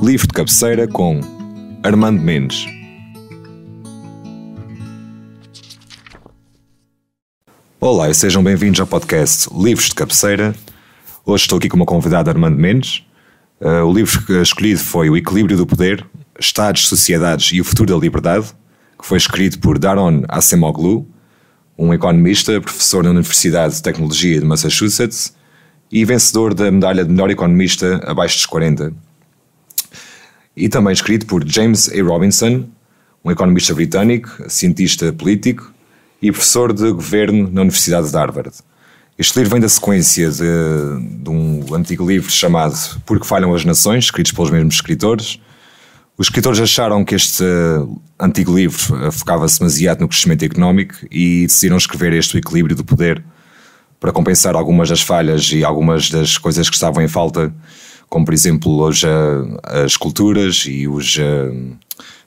Livro de cabeceira com Armando Mendes. Olá e sejam bem-vindos ao podcast Livros de Cabeceira. Hoje estou aqui com uma convidada, Armando Mendes. O livro que escolhido foi O Equilíbrio do Poder, Estados, Sociedades e o Futuro da Liberdade, que foi escrito por Daron Acemoglu, um economista, professor na Universidade de Tecnologia de Massachusetts e vencedor da medalha de melhor economista abaixo dos 40. E também escrito por James A. Robinson, um economista britânico, cientista político e professor de governo na Universidade de Harvard. Este livro vem da sequência de um antigo livro chamado Por que Falham as Nações, escritos pelos mesmos escritores. Os escritores acharam que este antigo livro focava-se demasiado no crescimento económico e decidiram escrever este O Equilíbrio do Poder para compensar algumas das falhas e algumas das coisas que estavam em falta, como por exemplo hoje as culturas e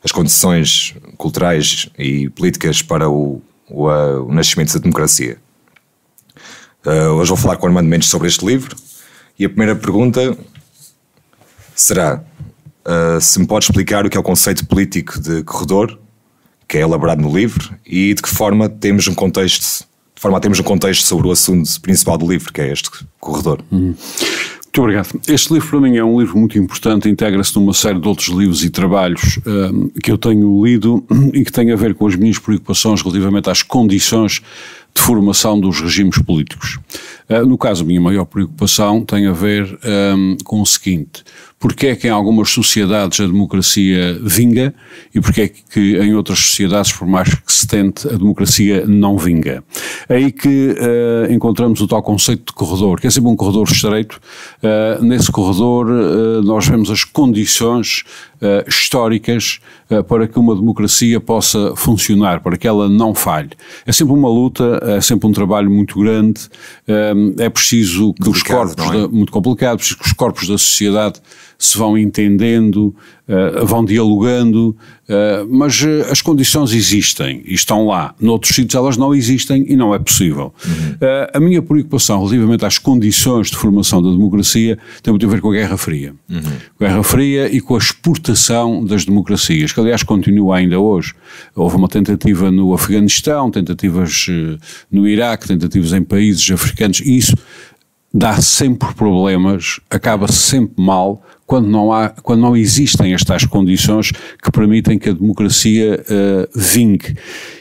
as condições culturais e políticas para o nascimento da democracia. Hoje vou falar com o Armando Mendes sobre este livro e a primeira pergunta será se me pode explicar o que é o conceito político de corredor, que é elaborado no livro, e de que forma temos um contexto sobre o assunto principal do livro, que é este corredor. Muito obrigado. Este livro para mim é um livro muito importante, integra-se numa série de outros livros e trabalhos que eu tenho lido e que têm a ver com as minhas preocupações relativamente às condições de formação dos regimes políticos. No caso, a minha maior preocupação tem a ver com o seguinte: porque é que em algumas sociedades a democracia vinga e porque é que em outras sociedades, por mais que se tente, a democracia não vinga. É aí que encontramos o tal conceito de corredor, que é sempre um corredor estreito. Nesse corredor nós vemos as condições históricas para que uma democracia possa funcionar, para que ela não falhe. É sempre uma luta, é sempre um trabalho muito grande, é preciso que os corpos, muito complicado, preciso que os corpos da sociedade se vão entendendo, vão dialogando, mas as condições existem e estão lá. Noutros sítios elas não existem e não é possível. A minha preocupação relativamente às condições de formação da democracia tem muito a ver com a Guerra Fria. Com a Guerra Fria e com a exportação das democracias, que aliás continua ainda hoje. Houve uma tentativa no Afeganistão, tentativas no Iraque, tentativas em países africanos, e isso dá sempre problemas, acaba sempre mal quando não existem estas condições que permitem que a democracia vingue.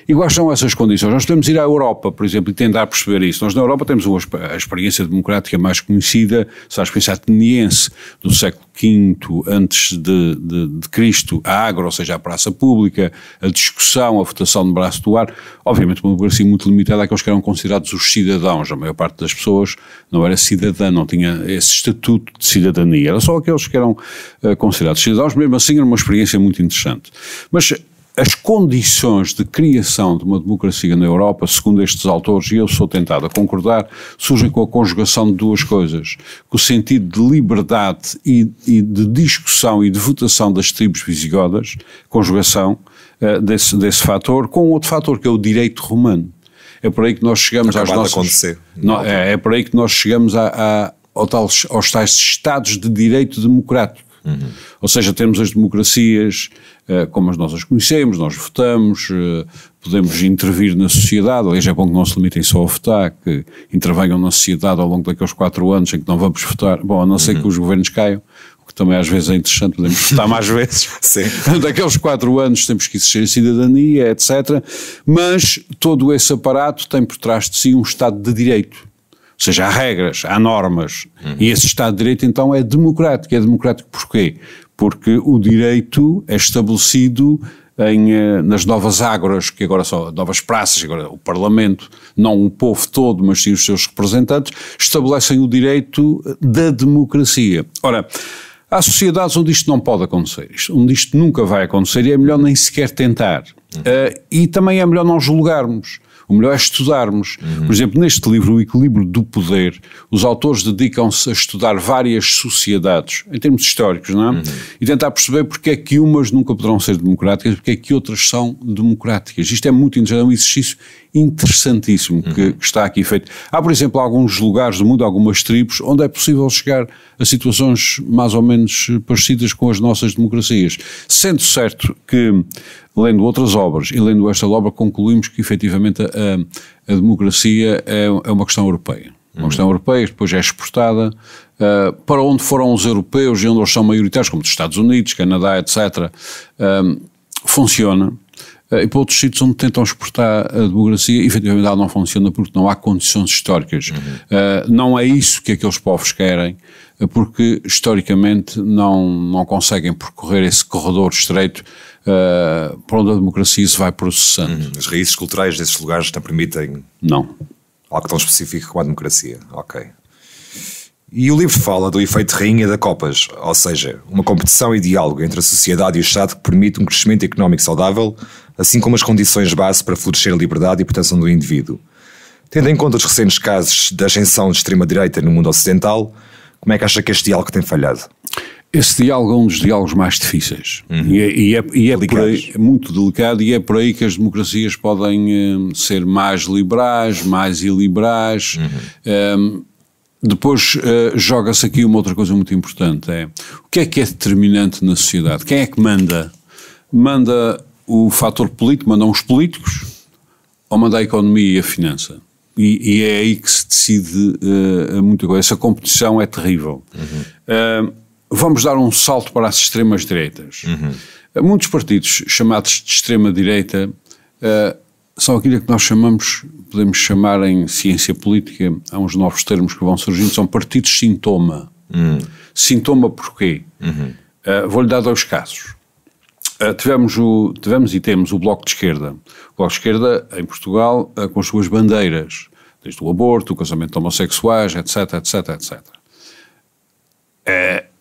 E quais são essas condições? Nós podemos ir à Europa, por exemplo, e tentar perceber isso. Nós na Europa temos a experiência democrática mais conhecida, a experiência ateniense do século V antes de Cristo, a Ágora, ou seja, a praça pública, a discussão, a votação de braço do ar. Obviamente uma democracia muito limitada àqueles que eram considerados os cidadãos. A maior parte das pessoas não era cidadã, não tinha esse estatuto de cidadania. Era só aqueles que eram considerados cidadãos. Mesmo assim era uma experiência muito interessante. Mas as condições de criação de uma democracia na Europa, segundo estes autores, e eu sou tentado a concordar, surgem com a conjugação de duas coisas: com o sentido de liberdade e de discussão e de votação das tribos visigodas, conjugação desse fator, com outro fator que é o direito romano. É por aí que nós chegamos às nossas... É por aí que nós chegamos aos tais estados de direito democrático. Ou seja, temos as democracias como nós as conhecemos, nós votamos, podemos intervir na sociedade. Aliás, é bom que não se limitem só a votar, que intervenham na sociedade ao longo daqueles 4 anos em que não vamos votar, bom, a não ser que os governos caiam, o que também às vezes é interessante, podemos votar mais vezes. Sim. Daqueles 4 anos temos que exercer a cidadania, etc. Mas todo esse aparato tem por trás de si um Estado de Direito. Ou seja, há regras, há normas, e esse Estado de Direito então é democrático. É democrático porquê? Porque o direito é estabelecido nas novas ágoras, que agora são novas praças, agora o Parlamento, não o povo todo, mas sim os seus representantes, estabelecem o direito da democracia. Ora, há sociedades onde isto não pode acontecer, onde isto nunca vai acontecer, e é melhor nem sequer tentar. E também é melhor não julgarmos. O melhor é estudarmos. Por exemplo, neste livro, O Equilíbrio do Poder, os autores dedicam-se a estudar várias sociedades, em termos históricos, não é? E tentar perceber porque é que umas nunca poderão ser democráticas, porque é que outras são democráticas. Isto é muito interessante, é um exercício interessantíssimo que está aqui feito. Há, por exemplo, alguns lugares do mundo, algumas tribos, onde é possível chegar a situações mais ou menos parecidas com as nossas democracias. Sendo certo que, lendo outras obras e lendo esta obra, concluímos que efetivamente a democracia é uma questão europeia. Uma questão europeia que depois é exportada para onde foram os europeus e onde eles são maioritários, como os Estados Unidos, Canadá, etc., funciona. E para outros sítios onde tentam exportar a democracia, efetivamente ela não funciona porque não há condições históricas. Não é isso que aqueles povos querem, porque historicamente não conseguem percorrer esse corredor estreito para onde a democracia se vai processando. As raízes culturais desses lugares não permitem... Não. Algo tão específico como a democracia. Ok. E o livro fala do efeito rainha da Copas, ou seja, uma competição e diálogo entre a sociedade e o Estado que permite um crescimento económico saudável, assim como as condições base para florescer a liberdade e proteção do indivíduo. Tendo em conta os recentes casos da ascensão de extrema-direita no mundo ocidental, como é que acha que este diálogo tem falhado? Esse diálogo é um dos diálogos mais difíceis e é por aí, muito delicado, e é por aí que as democracias podem ser mais liberais, mais iliberais. Depois joga-se aqui uma outra coisa muito importante, o que é determinante na sociedade? Quem é que manda? Manda o fator político, mandam os políticos, ou manda a economia e a finança? E é aí que se decide muita coisa. Essa competição é terrível. Vamos dar um salto para as extremas-direitas. Muitos partidos chamados de extrema-direita são aquilo que nós podemos chamar em ciência política, há uns novos termos que vão surgindo, são partidos sintoma. Sintoma porquê? Vou-lhe dar 2 casos. Tivemos e temos o Bloco de Esquerda. O Bloco de Esquerda, em Portugal, com as suas bandeiras, desde o aborto, o casamento de homossexuais, etc, etc, etc.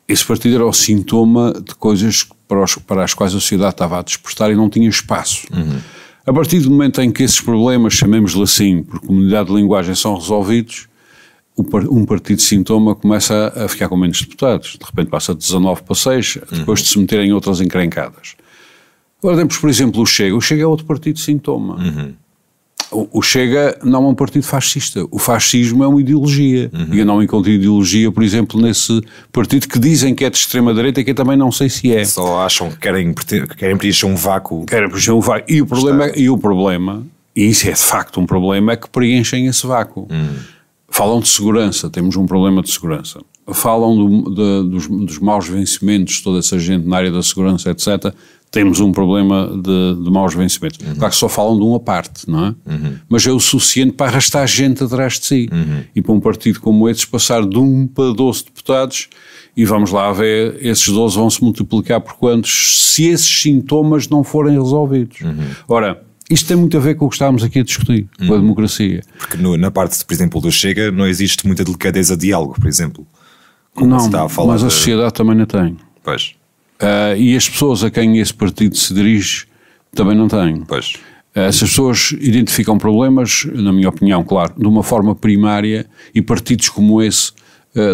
Esse partido era o sintoma de coisas para as quais a sociedade estava a despertar e não tinha espaço. A partir do momento em que esses problemas, chamemos-lhe assim, por comunidade de linguagem, são resolvidos, um partido sintoma começa a ficar com menos deputados. De repente passa de 19 para 6, depois de se meter em outras encrencadas. Agora temos, por exemplo, o Chega. O Chega é outro partido sintoma. O Chega não é um partido fascista. O fascismo é uma ideologia. E eu não encontro ideologia, por exemplo, nesse partido que dizem que é de extrema-direita, que eu também não sei se é. Só acham que querem preencher um vácuo. Querem preencher um vácuo. E o problema, e isso é de facto um problema, é que preenchem esse vácuo. Falam de segurança, temos um problema de segurança. Falam dos maus vencimentos, toda essa gente na área da segurança, etc., temos um problema de maus vencimentos. Claro que só falam de uma parte, não é? Mas é o suficiente para arrastar gente atrás de si. E para um partido como esse passar de 1 para 12 deputados, e vamos lá ver, esses 12 vão se multiplicar por quantos, se esses sintomas não forem resolvidos. Ora, isto tem muito a ver com o que estávamos aqui a discutir, com a democracia. Porque na parte, por exemplo, do Chega, não existe muita delicadeza de diálogo, por exemplo. Não, mas a sociedade também não tem. Pois. E as pessoas a quem esse partido se dirige também não têm. Pois. Essas pessoas identificam problemas, na minha opinião, claro, de uma forma primária, e partidos como esse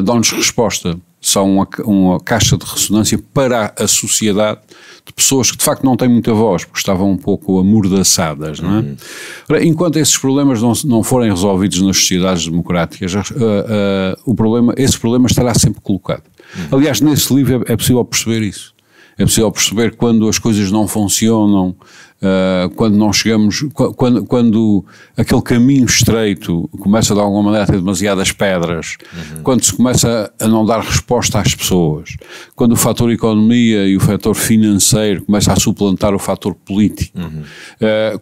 dão-nos resposta. São uma caixa de ressonância para a sociedade de pessoas que de facto não têm muita voz, porque estavam um pouco amordaçadas, não é? Ora, enquanto esses problemas não forem resolvidos nas sociedades democráticas, esse problema estará sempre colocado. Aliás, nesse livro é possível perceber isso. É possível perceber quando as coisas não funcionam, quando não chegamos, quando aquele caminho estreito começa de alguma maneira a ter demasiadas pedras, quando se começa a não dar resposta às pessoas, quando o fator economia e o fator financeiro começa a suplantar o fator político,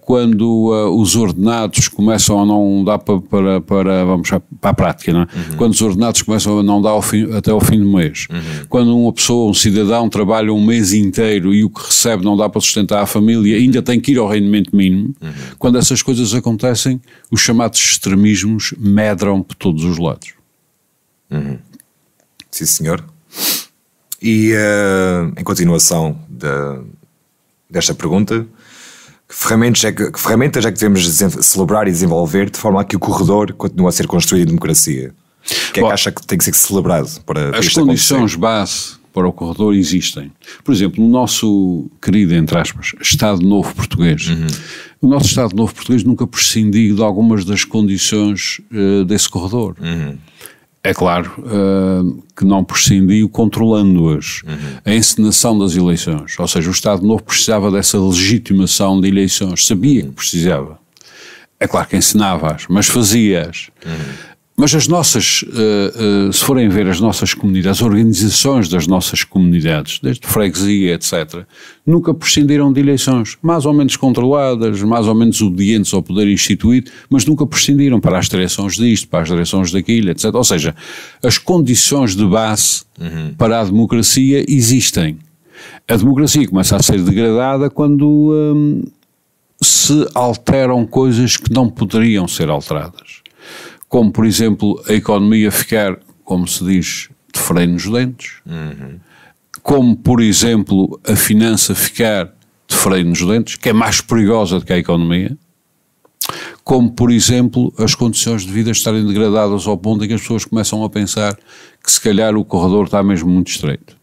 quando os ordenados começam a não dar vamos para a prática, não é? Quando os ordenados começam a não dar até ao fim do mês, quando uma pessoa, um cidadão, trabalha um mês inteiro e o que recebe não dá para sustentar a família, ainda tem que ir ao rendimento mínimo, quando essas coisas acontecem, os chamados extremismos medram por todos os lados. Sim, senhor. E em continuação desta pergunta, que ferramentas é que devemos celebrar e desenvolver de forma a que o corredor continue a ser construído em democracia? O que é que acha que tem que ser celebrado para as condições base para o corredor existem. Por exemplo, no nosso querido, entre aspas, Estado Novo Português, o nosso Estado Novo Português nunca prescindiu de algumas das condições desse corredor. É claro que não prescindiu controlando-as. A encenação das eleições, ou seja, o Estado Novo precisava dessa legitimação de eleições, sabia que precisava. É claro que encenava-as, mas fazia-as. Mas as nossas, se forem ver as nossas comunidades, as organizações das nossas comunidades, desde freguesia, etc., nunca prescindiram de eleições, mais ou menos controladas, mais ou menos obedientes ao poder instituído, mas nunca prescindiram para as direções disto, para as direções daquilo, etc. Ou seja, as condições de base para a democracia existem. A democracia começa a ser degradada quando se alteram coisas que não poderiam ser alteradas. Como, por exemplo, a economia ficar, como se diz, de freio nos dentes. Como, por exemplo, a finança ficar de freio nos dentes, que é mais perigosa do que a economia. Como, por exemplo, as condições de vida estarem degradadas ao ponto em que as pessoas começam a pensar que se calhar o corredor está mesmo muito estreito.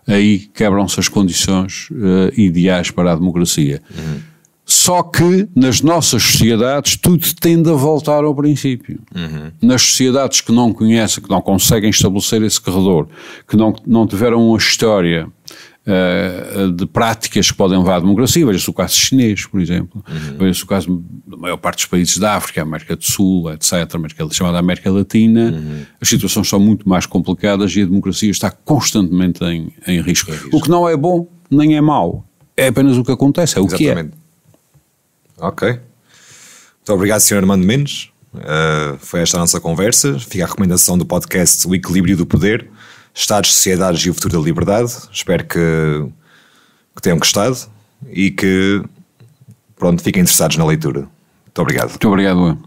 Aí quebram-se as condições ideais para a democracia. Só que nas nossas sociedades tudo tende a voltar ao princípio. Nas sociedades que não conhecem, que não conseguem estabelecer esse corredor, que não tiveram uma história de práticas que podem levar à democracia, veja-se o caso chinês, por exemplo, veja-se o caso da maior parte dos países da África, América do Sul, etc., chamada América Latina, as situações são muito mais complicadas e a democracia está constantemente em risco. O que não é bom, nem é mau, é apenas o que acontece, é o que é. Ok. Muito obrigado, Sr. Armando Mendes. Foi esta a nossa conversa. Fica a recomendação do podcast O Equilíbrio do Poder, Estados, Sociedades e o Futuro da Liberdade. Espero que tenham gostado e que, pronto, fiquem interessados na leitura. Muito obrigado. Muito obrigado.